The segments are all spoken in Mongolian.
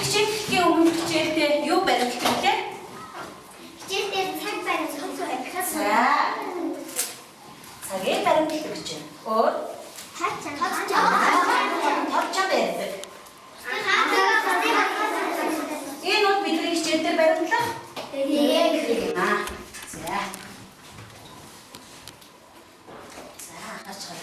хичээллийн өмнө хичээлдээ юу баримтлах вэ? Хичээл дээр цаг баримтлах байх. За. Цагийг баримтлах гэж байна. Өөр? Товчон байдаг. Энэ бол бидний хичээл дээр баримтлах? За. Хачгаа.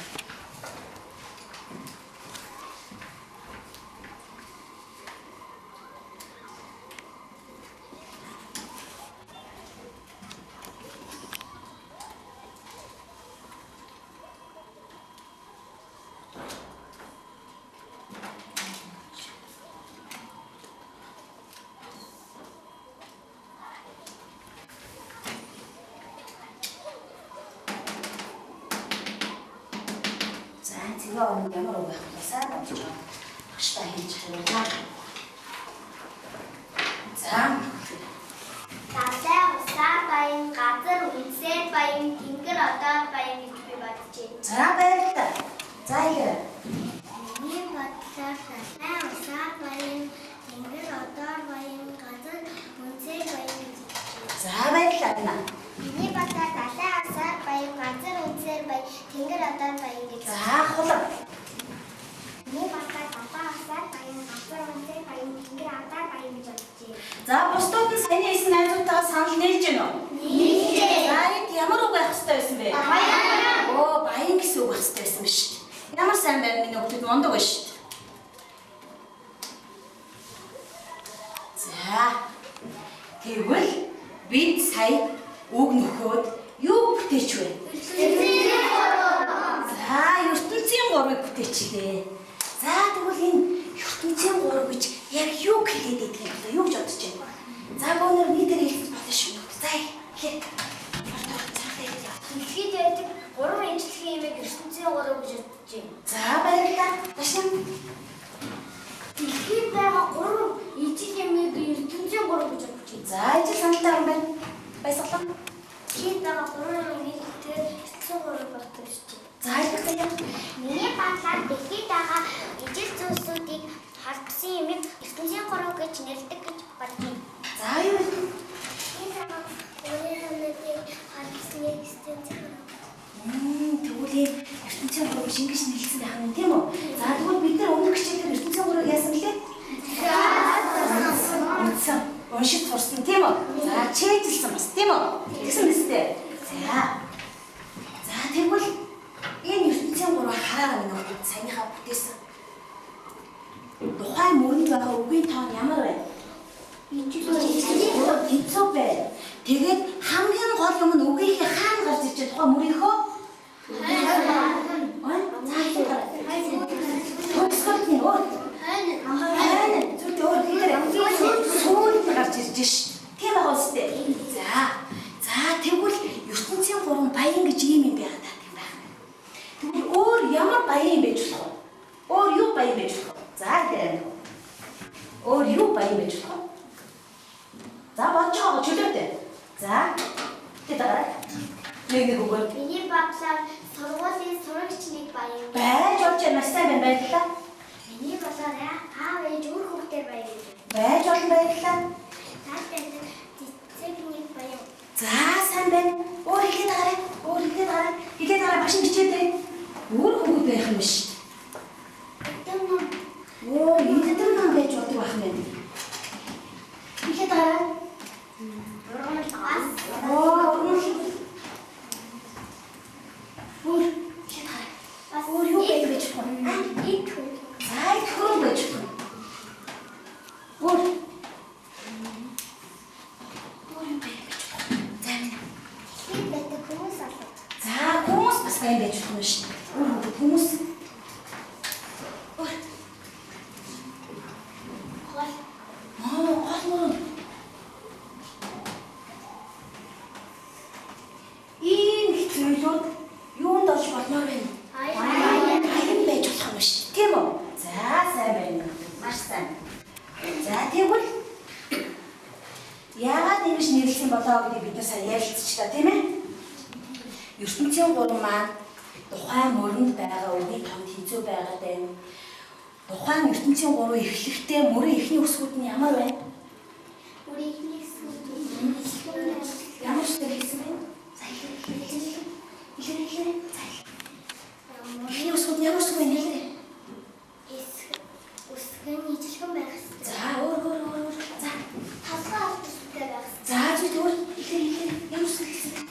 Ямар үг байх вэ? Сайн болж байгаа. Багштай хийж харна. За. Тасаа усаа баян газар үнсээр баян тэнгэр одоо баян гэж би бодчихъя. За баярлалаа. За игээ. Миний бодлоор тасаа усаа баян тэнгэр одоо баян газар үнсээр баян гэж бодчихъя. За баярлалаа. Миний бодлоор тасаа усаа баян газар үнсээр баян тэнгэр одоо баян гэж. За хулаа. Миний бодлоор тасаа усаа баян газар үнсээр баян тэнгэр одоо баян гэж бодчихъя. За бусдууд нь саяны хийсэн найзуудтайгаа санал нээлж гэнэ үү? Нийлээ. За энд ямар үг байх хэрэгтэй байсан бэ? Баян. Оо баян гэсэн үг байх хэрэгтэй байсан ба шүү дээ. Ямар сайн байна миний хүүхдүүд мундаг байна шүү дээ. За. Тэгвэл бид сая үг нөхөөд юу бүтээч вэ? За ертөнцийн 3-ыг бүтээчлээ. За тэгвэл энэ ертөнцийн 3 гэж яг юу хэлээд байдаг юм бэ? Юу гэж бодож байна? За гонор нийтээр хэлэх болно шүү. За хээ. Дэлхийд байдаг 3 энэтхэгийн имийг ертөнцийн 3 гэж бодож байна. За баярлалаа. Ташаа. Дэлхийд байгаа 3 ижил имийг ертөнцийн 3 гэж бодож байна. За ижил саналтай юм байна. Баясгалан. Дэлхийд байгаа 3 имийг ертөнцийн 3 бодож байна. За хэлбэл Миний бодлоор дэлхийд байгаа ижил зүйлсүүдийг халдсан имийг ертөнцийн 3 гэж нэрлэдэг гэж бодож байна. за юу вэ? Дэлхийд байгаа 3 имийг халдсан ертөнцийн 3. Тэгвэл ертөнцийн 3 шингэж нэрлсэн байх юм тийм үү? За тэгвэл бид нар өмнөх хичээлээр ертөнцийн 3-ыг яасан гэлээ? Унтсан. Уншиж сурсан тийм үү? За чийдэлсэн бас тийм үү? Тэгсэн биз дээ. За. За тэгвэл энэ ертөнцийн 3 хараа минь саяныхаа бүтээсэн. Тухайн мөрөнд байгаа үгийн тоон ямар вэ? Ижил байна. Тэгээд хамгийн гол юм нь үгийнхээ хаана гарч ирж байгаа тухайн мөрийнхөө? Сүүл гарч ирж шээ. Тийм байгаа үстэй. За тэгвэл ертөнцийн 3 баян гэж ийм юм байгаад таа юм байна. Тэгвэл өөр ямар баян юм байж болох вэ? Өөр юу баян байж болох вэ? За дээр. Өөр юу баян байж болох вэ? За бодож байгаа чөлөөтэй. За тэдгээр нэг үгээр. Миний бодлоор сургуулийн сурагч нэг баян. Байж болж маш сайн байна баярлалаа. Миний бодлоор аав ээж өөр хүүхдээ баян. Байж олон баярлалаа. Таатай цэцэг нэг баян. За сайн байна. Өөр хэлээд гараа. Өөр хэлээд гараа. Хэлээд гараа машин чичээтэй. Өөр хүүхэд байх юм биш. Оо эдгээр нам байж болдог байх юм байна. Хэлээд гараа. Өөр юу байж болох вэ? Ид хүн. За их хөрөнгө байж болох. Өөр юу байж болох. За Ид байдаг хүмүүс алга. за хүмүүс бас байна байж болох юм шүү. Өөр хүмүүс. Өөр. Гол мөрөнд. Ийм их зүйлүүд юунд олж болмоор байна? Баян байж болох юм шүү. Тийм үү? За сайн байна. Маш сайн. За тэгвэл яагаад ингэж нэрлсэн болоо гэдгийг бид нар сайн ярилцчихлаа тийм ээ? ертөнцийн 3 маань тухайн мөрөнд байгаа үгийн томд хизүү байгаад байна. Тухайн ертөнцийн 3 эхлэхдээ мөрийн эхний үсгүүд нь ямар байна? 우리 힐리스 Ямар үсгээр хэлсэн бэ? За илэрхийлээ. Эхний үсгүүд нь ямар үсэг вэ нэлээ? үсгэн ижилхэн байх хэрэгтэй. За өөр. За Толгой үсгтэй байх хэрэгтэй. за зүгээр илэрхийлээ. Ямар үсэг хэлсэн бэ?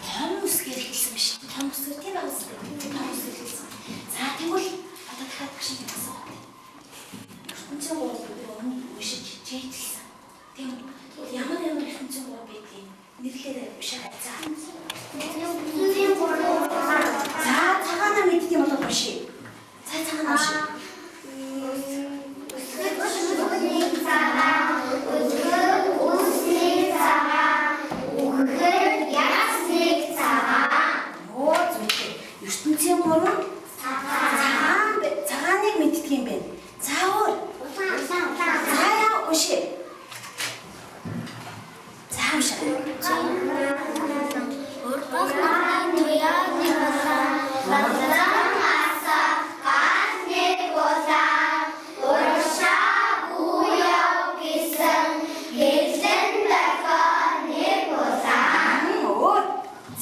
Том үсгээр хэлсэн биш. Том үсгээр тийм байх үсэг. Том үсгээр хэлсэн. За тэгвэл одоо дахиад багш юм асуух. ертөнцийн 3 бүдэр өмнө үшиж чийдэлсэн. Тийм үү? Ямар ертөнцийн 3 байдгийг нэрлэлээр бишээ. За. ертөнцийн 3 За цагаанаа мэддэг юм бол уншия. За цагаанаа уншия. үсгэн цагаан, үсгэн үсний цагаан, үхэр ясник цагаан. Оо зүйтэй. ертөнцийн 3 цагааныг мэддэг юм байна. За өөр. За яа уншия. За уншия.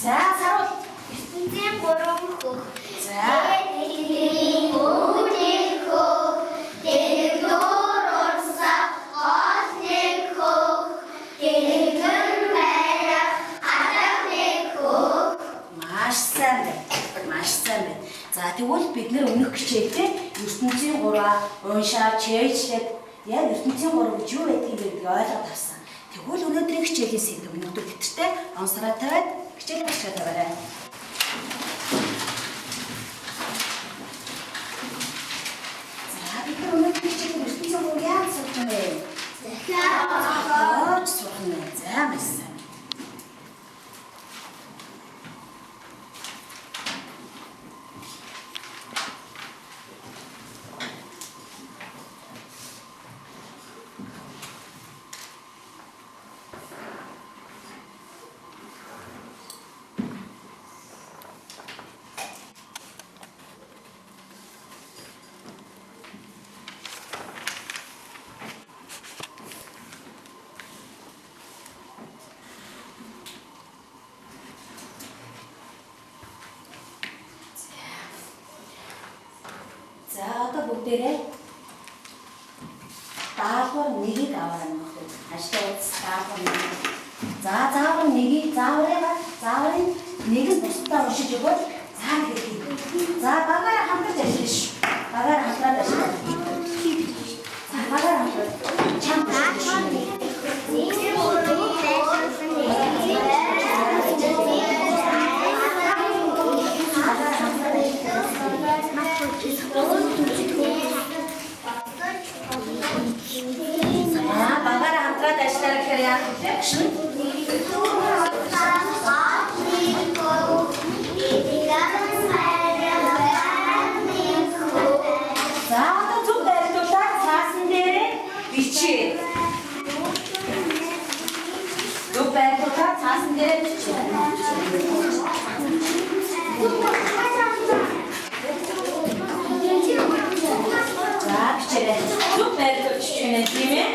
За саруул. ертөнцийн 3 хөх. За. Маш сайн байна. За тэгвэл бид нэр өмнөх хичээлдээ ертөнцийн 3-аа уншаад чийжлээд яг ертөнцийн 3 гэж юу байдгийг ойлгоод авсан. Тэгвэл өнөөдрийн хичээлийн сэдэв өнөөдөр тэтэртэй онсраа тавиад хичээлийн ашиг тавиарай. За бид нар өнөөдрийн хичээлийн ертөнцийн 3 яаж сурах вэ? Захиад сурах нь. За маш сайн. За одоо бүгдээрээ даалгавар 1-ийг аваарай нөхөд. Ажлаа даалгавар 1. За заавар 1-ийг зааврын 1-ийг бусдаа уншиж өгөөд цаана хэлье. За багаараа хамтарч ажиллана шүү. Багаараа хамтраад ажиллана. За багаараа хамтраад чамд багаараа хамтраад ажиллах гэхээр яах вэ? За одоо зүг барилуулаад цаасан дээрээ бичээ. Зүг барилуулаад цаасан дээрээ бичээ. За бичээрэй. Зүг барилуулж бичээ тийм ээ.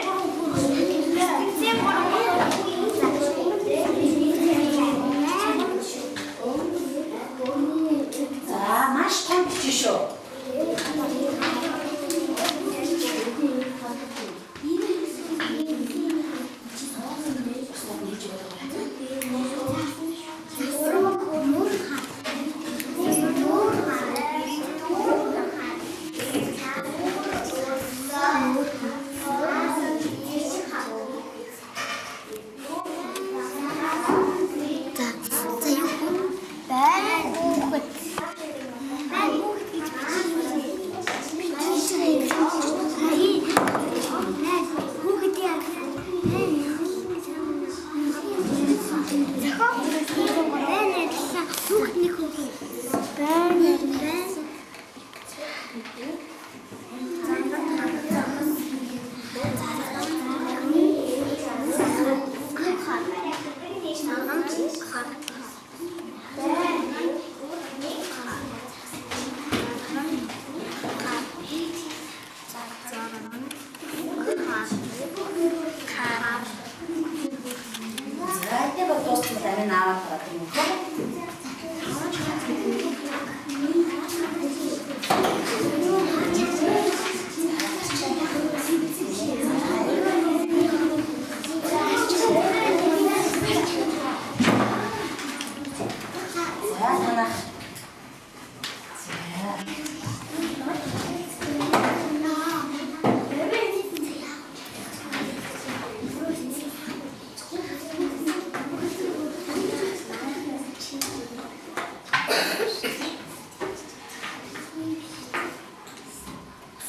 За маш том бичээ шүү.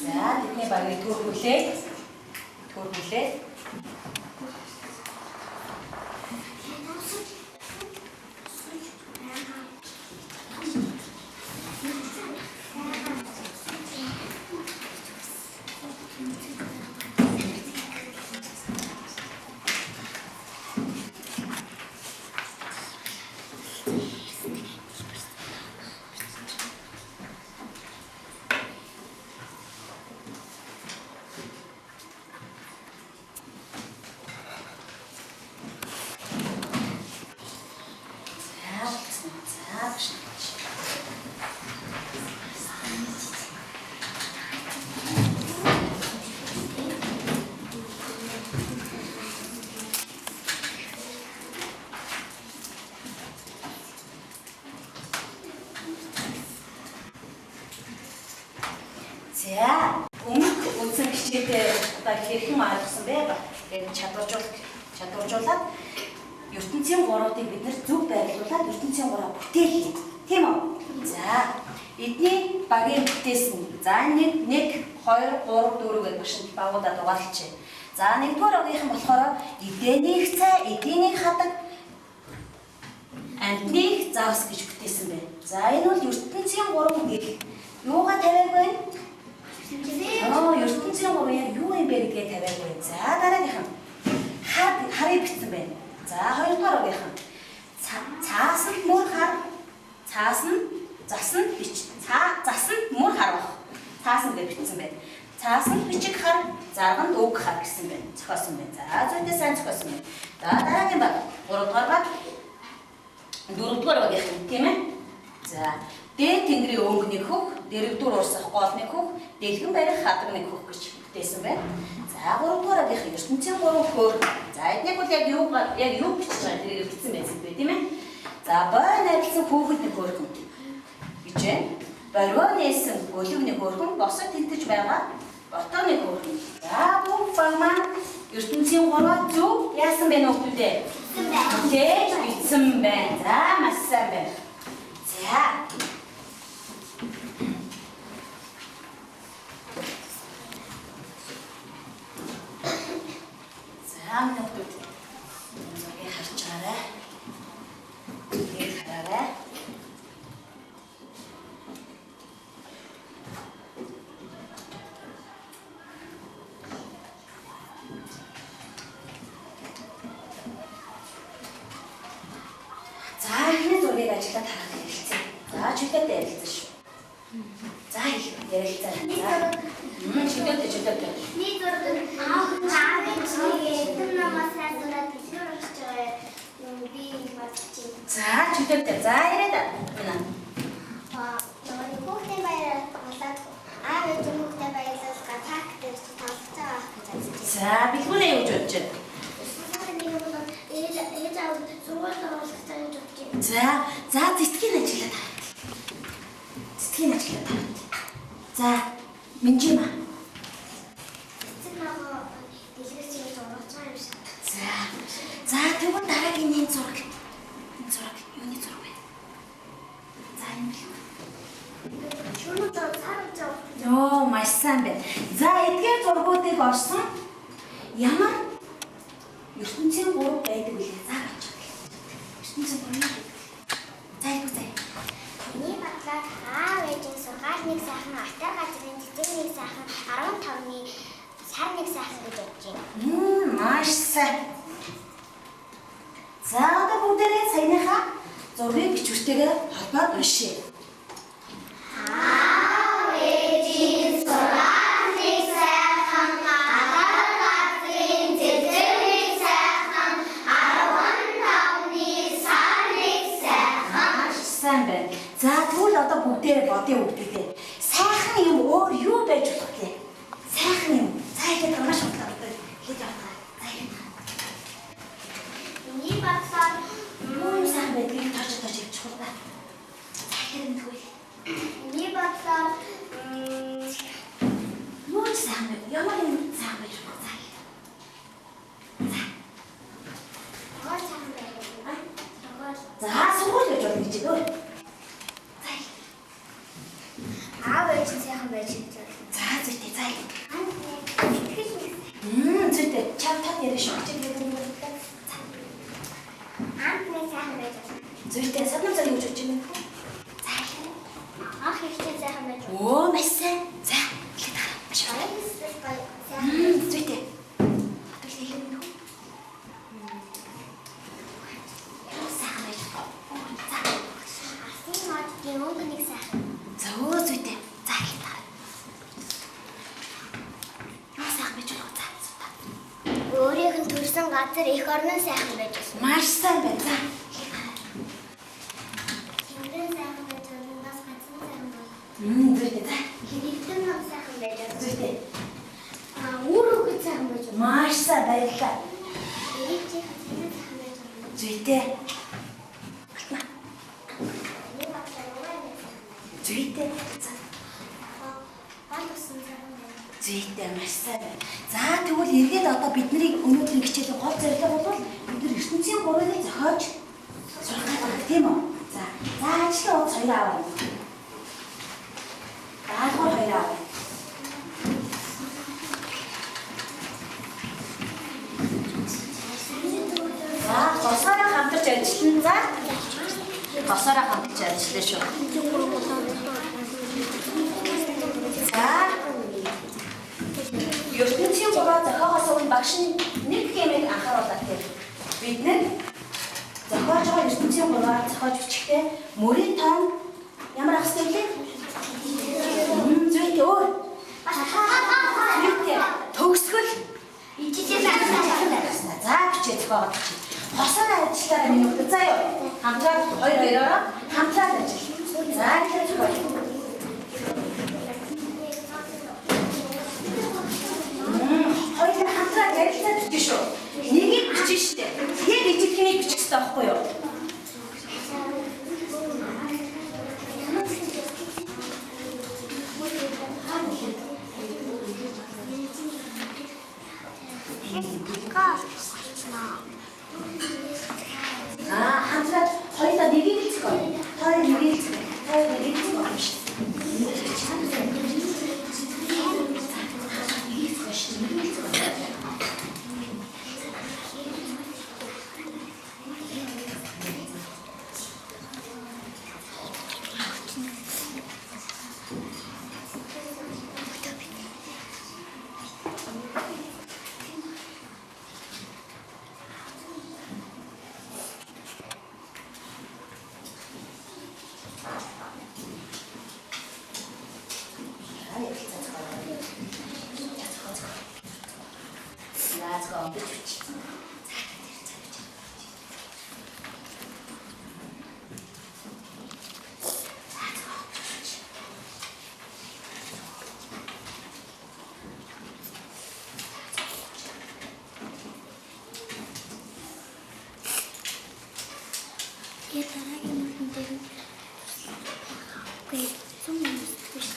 За бидний багыг төрүүлээд За өмнөх үндсэн хичээлээ одоо хэрхэн ойлгосон бэ? Тэгээд чадваржуулаад ертөнцийн гурвуудыг бид нэр зөв байрлуулад ертөнцийн гурав бүтээх юм. Тийм үү? За эдний багийн бүтээсэн. За 1 2 3 4 гэж машинд багуудад угаалчихъя. За 1-р багийнхан болохоор эдээний цай, эдийн хадаг, амьтны завс гэж бүтээсэн байна. За энэ бол ертөнцийн гурав гэх юугаа тавиаг байна? ертөнцийн гурав яг юу юм бэ гэдгээ тавиаг байна. За дараагийнхан харыг бичсэн байна. За 2-р багийнхан цаас нь мөр хар, цаас нь зас нь мөр хар баг. Цаас нь гэж бичсэн байна. Цаас нь бичиг хар, зарганд үг хар гэсэн байна. Зохиосон байна. За зүйдээ сайн зохиосон байна. За дараагийн баг 3-р баг 4-р багийнхан тийм ээ. За дээд тэнгэрийн өнгөний хөх, дэрэгдүр урсах голны хөх, дэлгэн барих хадагны хөх гэж бүтээсэн байна. За 3-р багийнхан ертөнцийн гурав хөөр. За эднийг бол яг юу бичиж байгаа тэрийг бичсэн байсан бэ тийм ээ. За бой найрлсан хүүхэдний хөөрхөн гэж байна. Боргоо нээсэн өлөвний хөөрхөн, босод тэнтэж байгаа ботооны хөөрхөн. За бүх баг маань ертөнцийн гурав зөв яасан бэ нөхдөдөө? Бүтээж бичсэн байна. За маш сайн байна. За нөхдөд зургийг харж байгаарай. Зургийг хараарай. За энэ зургийг ажиглаад харах хэрэгцээ. За чөлөөтэй ярилцсан шүү. За ярилцаа. Чөлөөтэй. Нэг зураг аавын чинь намаас хайрцагт дэлгэр өгч байгаа юм би бодчих. За чөлөөтэй. За яриад байна. Хүүхдийн баяраар болоод аав ээж хүүхдээ баярлуулах гатак дээр тоглож байгаа гэж үзэж. За бэлгүүнээ юу гэж бодож байна? Ээж аав сургуульд оруулах гэж бодож байна. За цэцгийн ажиглаад хараад. За Минжима. Дэлгэрчийг зургаж байгаа юм шиг. За тэгвэл дараагийн энэ зураг. Юуны зураг вэ? За энэ л. Шүрүүд цаарч байгаа. Йоо маш сайн байна. За эдгээр зургуудыг орсон ямар ертөнцийн гурав байдаг вэ? За гэж. ертөнцийн гурав. За юу. Миний бодлоор аав ээжийн сургаал нэг сайхан, атар газрын цэцэг нэг сайхан, 15-ны сар нэг сайхан гэж бодож байна. Маш сайн. За одоо бүгдээрээ саяныхаа зургийг бичвэртэйгээр холбоод уншъя. Аав ээжийн сургаал нэг сайхан, атар газрын цэцэг нэг сайхан, 15-ны сар нэг сайхан. Маш сайн байна. За тэгвэл одоо бүгдээрээ бодъё бүгдээрээ. Сайхан юм өөр юу байж болох вэ? Сайхан юм. За ихэд маш бодлоо. Хэд яваа. За ихэд. Миний бодлоор Юу сайн байдгийг тооч явж хурда. За ихэд нөхөй. миний бодлоор Юу ч сайн байв. Ямар юм сайн байж болох. гол сайхан байх. За сургууль гэж болно гэж өө. Аав ээж сайхан байж байгаа. За чам тод яриа шүү гэж хэлдэг юм байна. Амтны сайхан байж болно. Зүйтэй саднаа цаг юу гэж бодож байна? За хэлээ. Ах ихтэй сайхан байж болно. Оо маш сайн. За хэлээд хараа. Маш гоё. Зүйтэй. Хатвал хэлэх юм уу? Сайхан байж байна. За. Асын модгийн өнгө нэг сайхан. За өө зүйтэй. За хэлээд хараа. Юу сайхан байж байна? За. Өөрийнх нь төрсэн газар их орноо сайхан байж болно. Маш сайн байна. За. Тэнгэрэн сайхан байж болно. Бас ганцхан сайхан байна. Зүйтэй. За. Хэрэгтэн нам сайхан байж болно. Зүйтэй. Үр өгөж сайхан байж болно. Маш сайн баярлалаа. Эрэгчийн сайхан байж болно. Зүйтэй. Нэг багтаа байна. Зүйтэй. За. Бал усан сайхан байна. Зүйтэй маш сайн байна. За тэгвэл эргээд одоо бидний өнөөдрийн хичээлийн гол зорилго бол бид нар ертөнцийн гурвыг зохиож сурах гэдэг тийм үү? За. За ажлын хувьд хоёр аваа. Даалгавар хоёр аваа. За госоороо хамтарч ажиллана. За. Госоороо хамтарч ажиллана шүү. За. ертөнцийн гурваа зохиогоос өмнө багш нь нэг хэмээг анхааруулдаг тийм. Бид нэг зохиож байгаа ертөнцийн гурваа зохиож бичихтэй мөрийн тоон ямар ах хэвтэй вэ? Зүйтэй өөр. Зүйтэй төгсгөл Ичижээ сайхан. за бичээ зохиогоод чи. Хосоор ажиллаараа минут за юу. Хамтраад хоёроо хамтраад ажил. За тэгэхээр зохиож. Хоёул хамтраад ярилцаад бичсэн шүү. Нэгийг бичсэн шүү дээ. Яг ижилхэнийг бичих хэрэгтэй байхгүй юу? Хамтраад хоёулаа нэгийг зохио. Хоёр нэгийг зохио. Хоёр нэгийг зохио юм шиг. Я дараагийн юм дээр үгүй юм биш.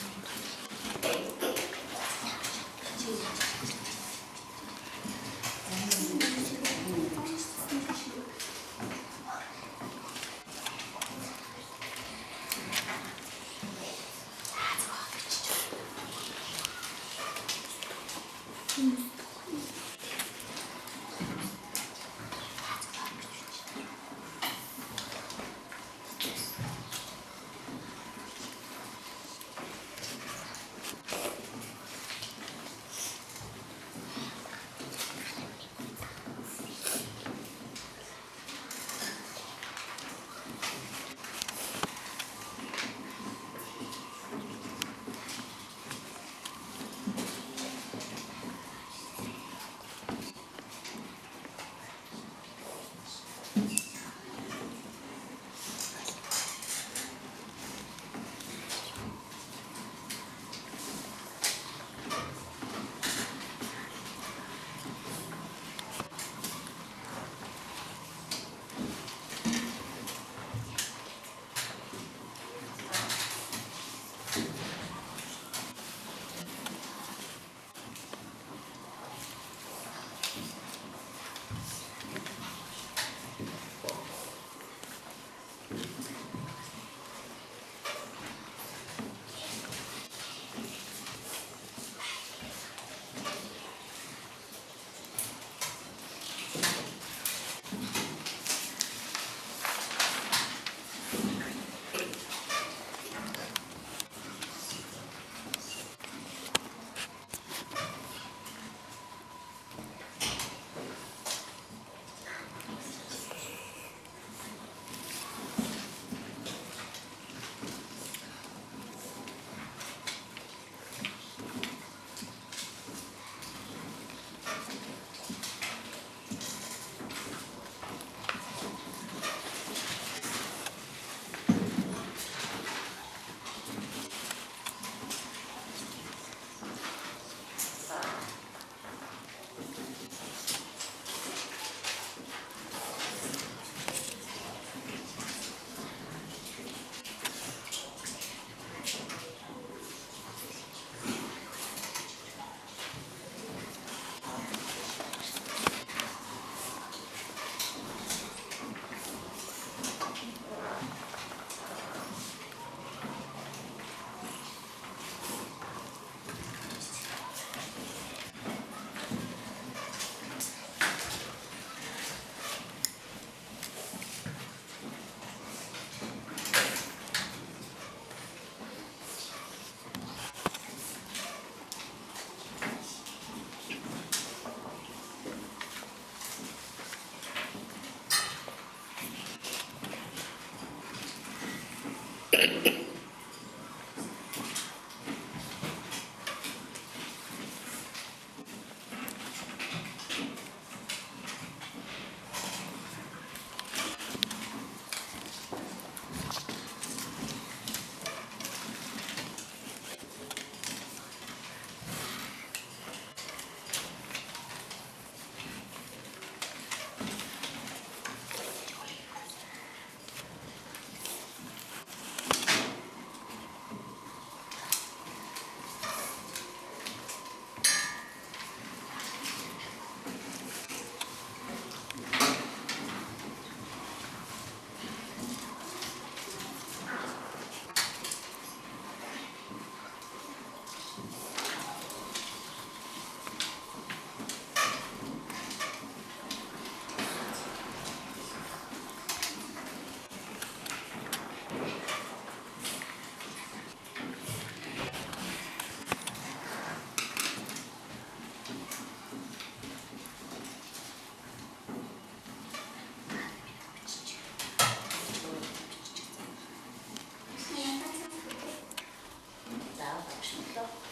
боллоо.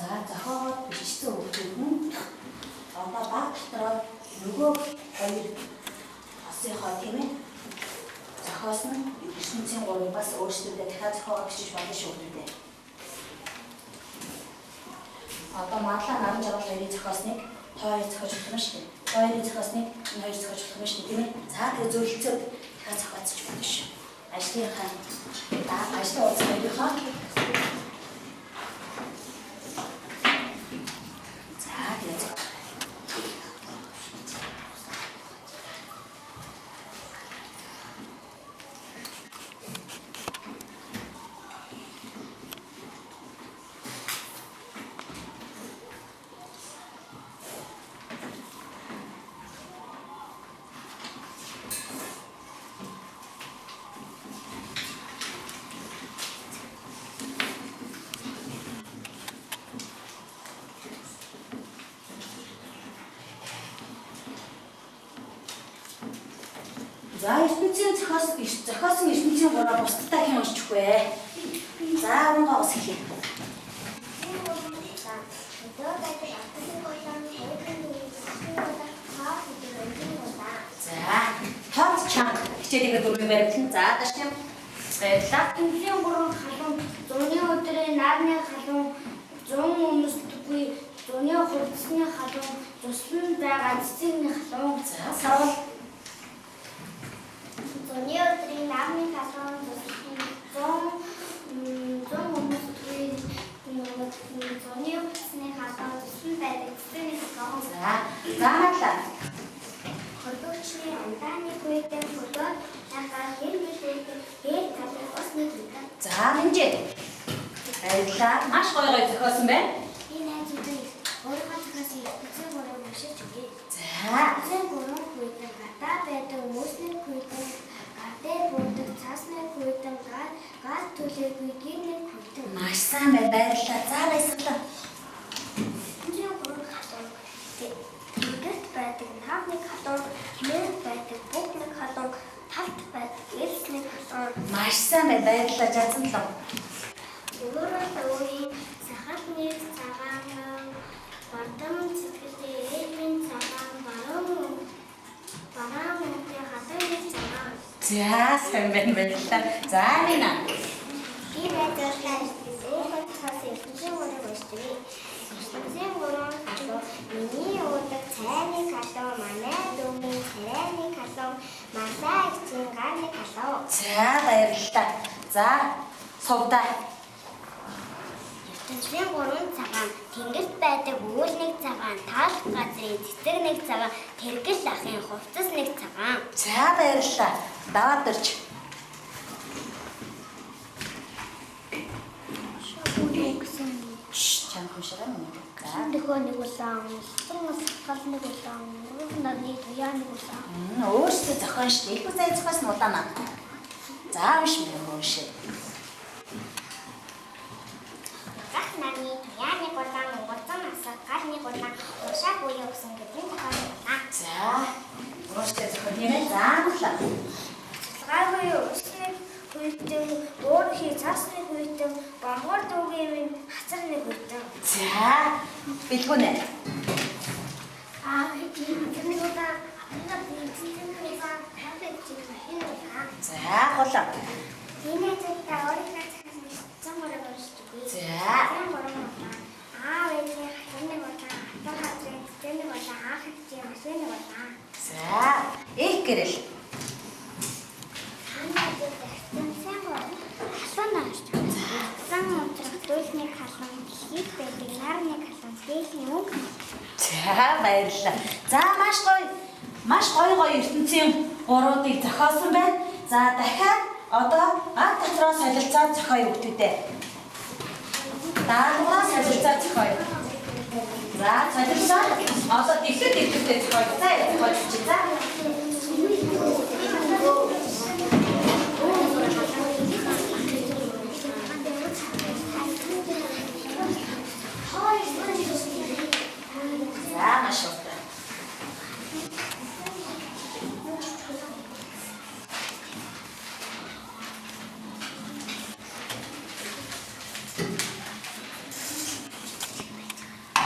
Зохиогоод бичсэн хүүхдүүд нь одоо баг дотроо нөгөө хоёр осынхоо тийм ээ зохиос нь ертөнцийн гурыг бас өөрсдөө дахиад зохиогоо бичиж болно шүү дээ. Одоо мадлаа наран жаргал хоёрын зохиосныг хоёр зохиож болох юм шүү дээ. Хоёрын зохиосныг энэ хоёр зохиож болох юм шүү дээ тийм ээ. За тэгээ зөвлөлцөөд дахиад зохиоцож болно шүү. Ажлынхаа ажлын уулзсан хоёрынхоо за ертөнцийн зохиосон ертөнцийн гураа бусдтай хэн уншчих вэ? За унгаас эхлэе. За тод чанга хичээлээ дөрвөн баримтлан за даш юм. Баярлалаа. Ертөнцийн гурван халуун, зуны өдрийн наадмын халуун, зун өмсдөггүй, зуны хурцсны халуун, цуслан байгаа цэцгийн халуун. За сарвал Зуны өдрийн наадмын халуун, зун өмсдөггүй, зуны хурцсны халуун, цуслан байгаа цэцгийн халуун. за хатлаа. Хөдөлгчний амдааны хүйтэн хөдөө нагаа хэрмэлтэй гээр талын усны хүйтэн. За хэмжээ. Баярлалаа. Маш гоё зохиосон байна. Би найзуудаа өөрийнхөө зохиосон ертөнцийн гурван уншиж өгье. За Ертөнцийн гурван хүйтэн гадаа байдаг мөсний хүйтэн, гадаа буудаг цаасны хүйтэн, газ түлээгүй гинний хүйтэн. маш сайн байна. Баярлалаа. За баясгалаа. Ертөнцийн гурван халуун. Тэнгэрт байдаг наадмын халуун, мөрөнд байдаг бүгдний халуун, талд байдаг элсний халуун. Маш сайн байна. Баярлалаа. Жадсанлаа. Өөрөөр өөрийн сахалны цагаан, бардам цэцгэлтэй ээлжийн цагаан, бараан мөнхийн хатаны цагаан. За сайн байна. Баярлалаа. За Нина. Би найзуулаа өөрийнхөө цаас ертөнцийн гурван уншдаг. Ертөнцийн гурван халуун, миний уудаг цайны халуун, манай дүүний царайны халуун, масаа ихчийн гарны халуун. За баярлалаа. За сувдаа. Ертөнцийн гурван цагаан, тэнгэрт байдаг өвөл нэг цагаан, таалах газрын цэцэг нэг цагаан, тэргэл ахын хувцас нэг цагаан. За баярлалаа. Даваад ирж. Чам хүшраа мөн. За. Дөхөө нэг улаан, сумс гал нэг улаан, нарны туяа нэг улаан. Өөрсдөө зохион шүү дээ. Их зай зохиос нь улаанаа. За унш мөн унш. Гах нарны туяа нэг улаан, уцан асаа гал нэг улаан, уршаа буюу гэсэн гэдэг зохион байна. За. Өөрсдөө зохион нэрээ заамлаа. Гайгүй өсний хүйтэн, өөрхий цаасны хүйтэн, бамгаар дүүгийн минь хацарны хүйтэн. За. Бэлгүнэ. Тэрний удаа апнаа бинцэн хийсэн хавьд чиг хин удаа. За голоо. Миний зөвхөн өөрийнхөө цахилгаан замаараа өршдөг. За гэрэл. За баярлалаа. За маш гоё ертөнцийн гуруудыг зохиосон байна. За дахиад одоо гар дотроо солилцоо зохиоё хүүхдүүдээ. Даалгавраа солилцоо зохиоё. За солилцоо одоо дэвлэлтэй зохиоё. За зохиож чи за. За маш урт.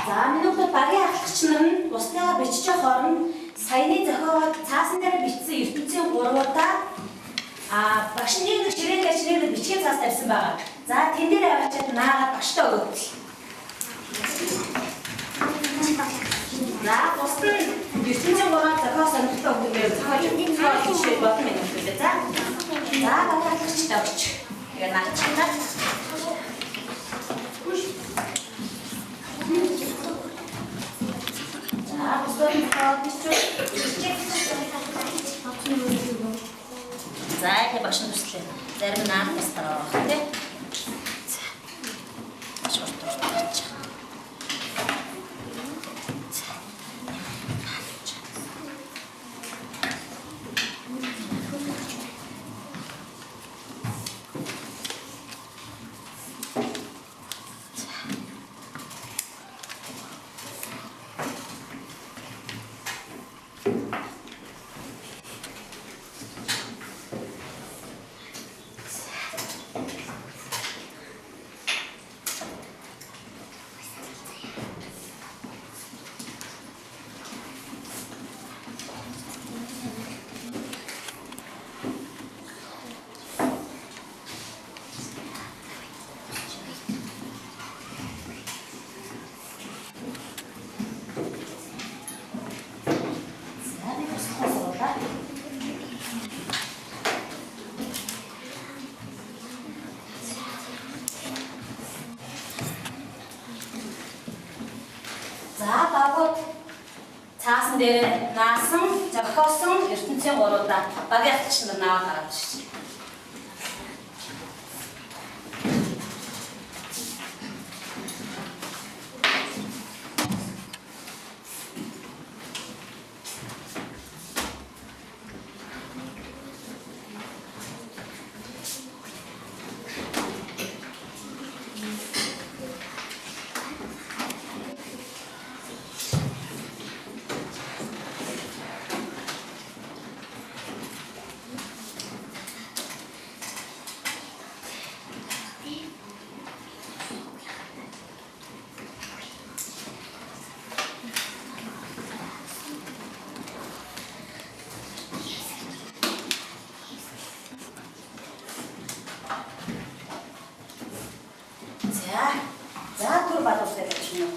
За минутад багийн ахлагч нар нь усныгаа бичиж явах орон саяны зохиогоод цаасан дээр бичсэн ертөнцийн гурвуудаа багш нэг ширээнээр шинээр бичгийн цаас тавьсан байгаа. За тэн дээр аваачаад наагаад багштай өгөөч. За бус нь ертөнцийн гурваа зохио сонирхолтой хүмүүсээр зохиож жишээ бодно юм хэлээ. За багийн ахлагчтай өгч. Яг наачтаа. За их башин төслөө. Зарим наах тастараа баг тий. За. Шорт орч. За багууд цаасан дээр наасан зохиосон ертөнцийн гурвуудаа багийн ахлагч нар наваад гараад ирсэн. За түр балуустай чинь юм.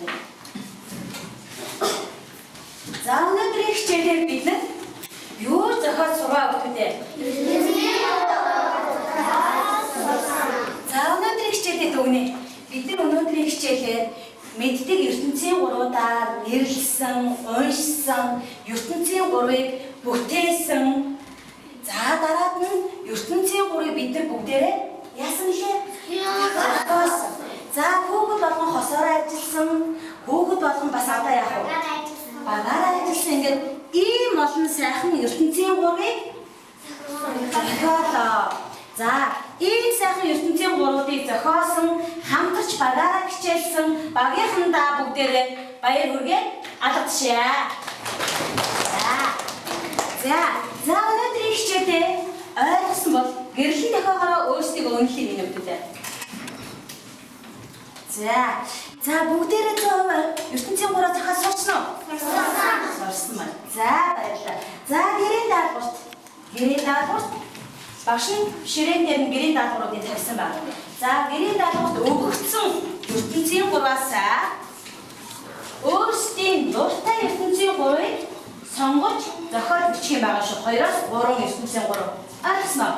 За өнөөдрийн хичээлээр бид юу зохиож сураа өгдөө. За өнөөдрийн хичээлээ дүгнэ. Бид өнөөдрийн хичээлээр мэддэг ертөнцийн гурвуудаар нэрлсэн, уншсан, ертөнцийн гурвыг бүтээсэн. За дараад нь ертөнцийн гурвыг бид бүгдээрээ яасан лээ? Зохиосон. За хүүхэд болгон хосоороо ажилласан, хүүхэд болгон бас одоо яах вэ? Багаараа ажилласан ингээд ийм олон сайхан ертөнцийн гурвыг зохиолоо. За ийм сайхан ертөнцийн гурвуудыг зохиосон, хамтарч багаараа хичээлсэн багийнхандаа бүгдээрээ баяр хүргээ алгадшаа. За өнөөдрийн хичээлээ ойлгосон бол гэрлийн дахиогаараа өөрсдийгөө үнэлэх юм гэдэг. За бүгдээрээ 100% ертөнцийн гурваа зохиож сурсан уу? Сурсан байна. За баярлалаа. За гэрийн даалгаварт багш нь ширээн дээр нь гэрийн даалгавруудыг тавьсан байна. За гэрийн даалгаварт өгөгдсөн ертөнцийн гурваас өөрсдийн дуртай ертөнцийн гурвыг сонгож зохиол бичих юм байгаа шүү. 2-оос 3 ертөнцийн 3. Арсан уу?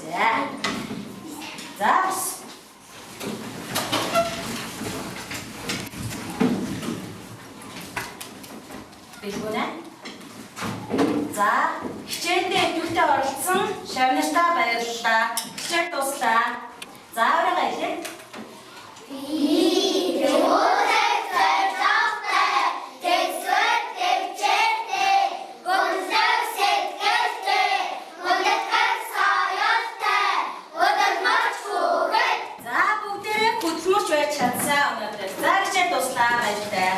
За. За. Бэлгүүнэ. За, хичээлдээ идэвхтэй оролцсон шавнартаа баярлалаа. Хичээл дуслаа. За, оройгоо хэлээ. Би төвөөрэй цааштай тэсвэр төвчтэй гонсаг сэтгэлтэй өнөдөр саятай өдөрмөч хүүхэд. За, бүгдээрээ хөдөлмөрч байж чадсан өнөөдөр. За, хичээл дуслаа баярлалаа.